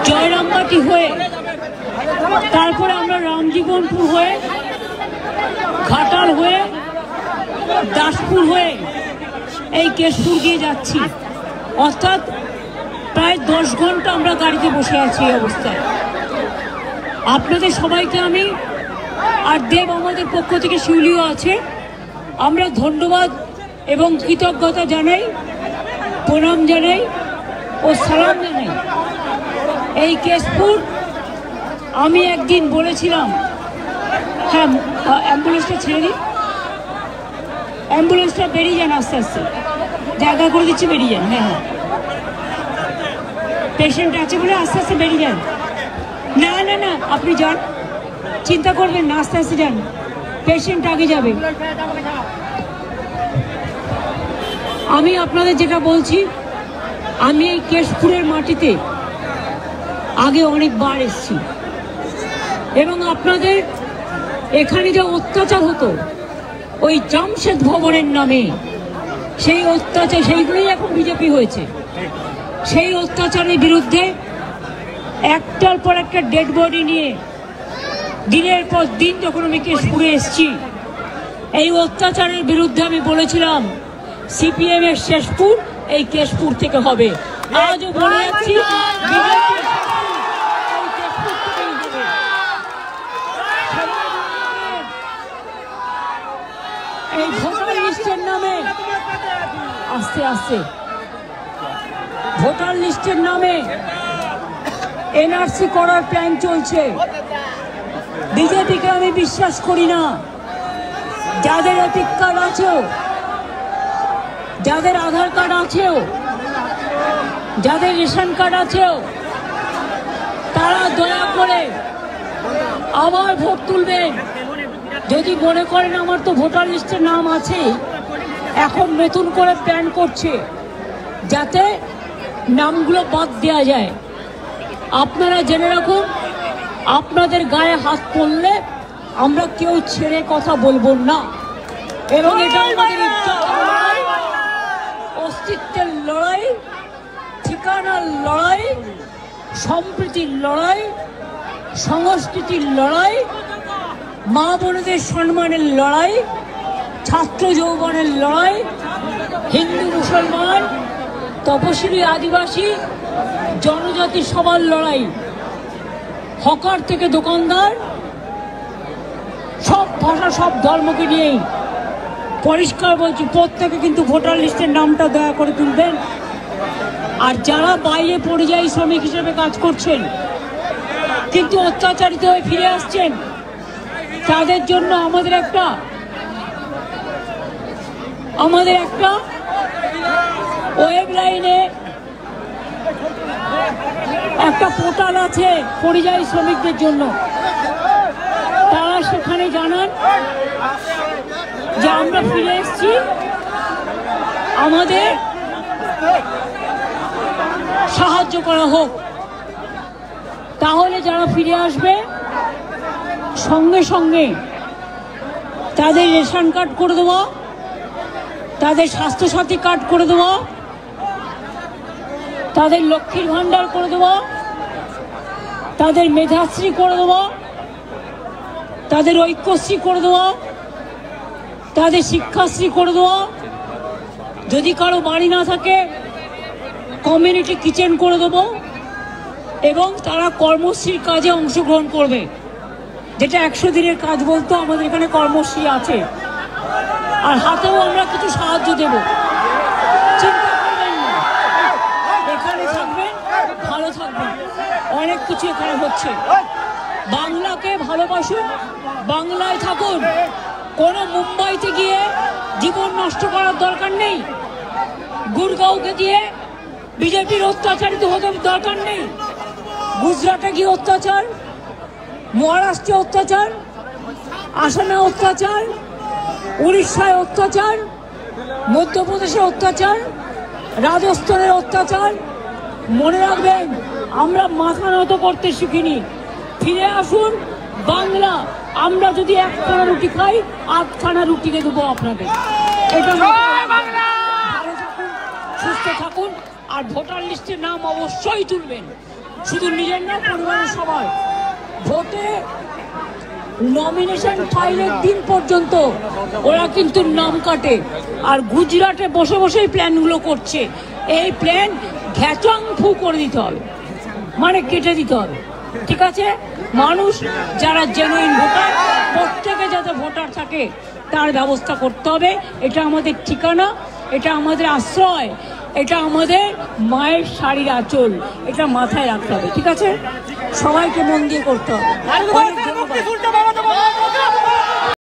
জয়রামবাটি হয়ে, তারপরে আমরা রামজীবনপুর হয়ে, ঘাটাল হয়ে, দাসপুর হয়ে এই কেশপুর গিয়ে যাচ্ছি। অর্থাৎ প্রায় 10 ঘন্টা আমরা গাড়িতে বসে আছি এই অবস্থায়। আপনাদের সবাইকে আমি আর দেব আমাদের পক্ষ থেকে শিউলিও আছে, আমরা ধন্যবাদ এবং কৃতজ্ঞতা জানাই, প্রণাম জানাই ও সালাম জানাই। এই কেশপুর আমি একদিন বলেছিলাম, হ্যাঁ অ্যাম্বুলেন্সটা ছেড়ে দিন, অ্যাম্বুলেন্সটা বেরিয়ে যান, আস্তে আস্তে জায়গা করে দিচ্ছে, বেরিয়ে যান। হ্যাঁ হ্যাঁ, পেশেন্ট আছে বলে আস্তে আস্তে বেরিয়ে যান। না না না, আপনি যান, চিন্তা করবেন না, আস্তে আস্তে যান, পেশেন্ট আগে যাবে। আমি আপনাদের যেটা বলছি, আমি এই কেশপুরের মাটিতে আগে অনেকবার এসেছি এবং আপনাদের এখানে যে অত্যাচার হতো ওই জামশেদ ভবনের নামে, সেই অত্যাচার, সেইগুলোই এখন বিজেপি হয়েছে। সেই অত্যাচারের বিরুদ্ধে একটার পর একটা ডেড বডি নিয়ে দিনের পর দিন যখন আমি কেশপুরে এসেছি, এই অত্যাচারের বিরুদ্ধে আমি বলেছিলাম সিপিএম এর শেষপুর এই কেশপুর থেকে হবে। আজও বলে যাচ্ছি, এই ভোটার লিস্টের নামে আস্তে আস্তে ভোটার লিস্টের নামে এনআরসি করার প্ল্যান চলছে। বিজেপিকে আমি বিশ্বাস করি না। যাদের এপিক কার্ড আছেও, যাদের আধার কার্ড আছেও, যাদের রেশন কার্ড আছেও, তারা দয়া করে আবার ভোট তুলবেন। যদি মনে করেন আমার তো ভোটার লিস্টের নাম আছে, এখন নতুন করে প্ল্যান করছে যাতে নামগুলো বাদ দেওয়া যায়। আপনারা জেনে রাখুন, আপনাদের গায়ে হাত পড়লে আমরা কেউ ছেড়ে কথা বলবো না এবং এটা আমাদের লড়াই, অস্তিত্বের লড়াই, ঠিকানার লড়াই, সম্প্রীতির লড়াই, সংস্কৃতির লড়াই, মা বোনদের সম্মানের লড়াই, ছাত্র যৌবনের লড়াই, হিন্দু মুসলমান, তপশিলি আদিবাসী জনজাতি সবার লড়াই, হকার থেকে দোকানদার, সব ভাষা সব ধর্মকে নিয়েই। পরিষ্কার বলছি, প্রত্যেকে কিন্তু ভোটার লিস্টের নামটা দয়া করে তুলবেন। আর যারা বাইরে পরিযায়ী শ্রমিক হিসেবে কাজ করছেন কিন্তু অত্যাচারিত হয়ে ফিরে আসছেন, তাদের জন্য আমাদের একটা ওয়েব লাইনে একটা পোর্টাল আছে পরিযায়ী শ্রমিকদের জন্য। তারা সেখানে জানান যে আমরা ফিরে এসেছি, আমাদের সাহায্য করা হোক। তাহলে যারা ফিরে আসবে সঙ্গে সঙ্গে তাদের রেশন কার্ড করে দেবো, তাদের স্বাস্থ্যসাথী কার্ড করে দেবো, তাদের লক্ষ্মীর ভাণ্ডার করে দেবো, তাদের মেধাশ্রী করে দেবো, তাদের ঐক্যশ্রী করে দেবো, তাদের শিক্ষাশ্রী করে দেবো। যদি কারো বাড়ি না থাকে কমিউনিটি কিচেন করে দেবো এবং তারা কর্মশ্রীর কাজে অংশগ্রহণ করবে, যেটা 100 দিনের কাজ বলতো, আমাদের এখানে কর্মশ্রী আছে। আর হাতেও আমরা কিছু সাহায্য দেব, চিন্তা করবেন না, এখানে থাকবেন, ভালো থাকবেন। অনেক কিছু এখানে হচ্ছে। বাংলাকে ভালোবাসুন, বাংলায় থাকুন, কোনো মুম্বাইতে গিয়ে জীবন নষ্ট করার দরকার নেই, গুরগাঁওকে দিয়ে বিজেপির অত্যাচারিত হতে দরকার নেই। গুজরাটে গিয়ে অত্যাচার, মহারাষ্ট্রে অত্যাচার, আসামে অত্যাচার, উড়িষ্যায় অত্যাচার, মধ্যপ্রদেশে অত্যাচার, রাজস্থানের অত্যাচার। মনে রাখবেন, আমরা মাথা নত করতে শিখিনি। ফিরে আসুন বাংলা। আমরা যদি 1 খানা রুটি খাই, 8 খানা রুটি দেবো আপনাদের। এটা ভালো থাকুন, সুস্থ থাকুন, আর ভোটার লিস্টের নাম অবশ্যই তুলবেন, শুধু নিজের নাম, পরিবারের সবাই। ভোটে নমিনেশন ফাইলের দিন পর্যন্ত ওরা কিন্তু নাম কাটে, আর গুজরাটে বসে বসেই প্ল্যানগুলো করছে। এই প্ল্যান ঘ্যাচাং ফু করে দিতে হবে, মানে কেটে দিতে হবে, ঠিক আছে? মানুষ যারা জেনুইন ভোটার, প্রত্যেকে যাতে ভোটার থাকে তার ব্যবস্থা করতে হবে। এটা আমাদের ঠিকানা, এটা আমাদের আশ্রয়, এটা আমাদের মায়ের শাড়ির আঁচল, এটা মাথায় রাখতে হবে, ঠিক আছে? সবাইকে মন দিয়ে করতে হবে।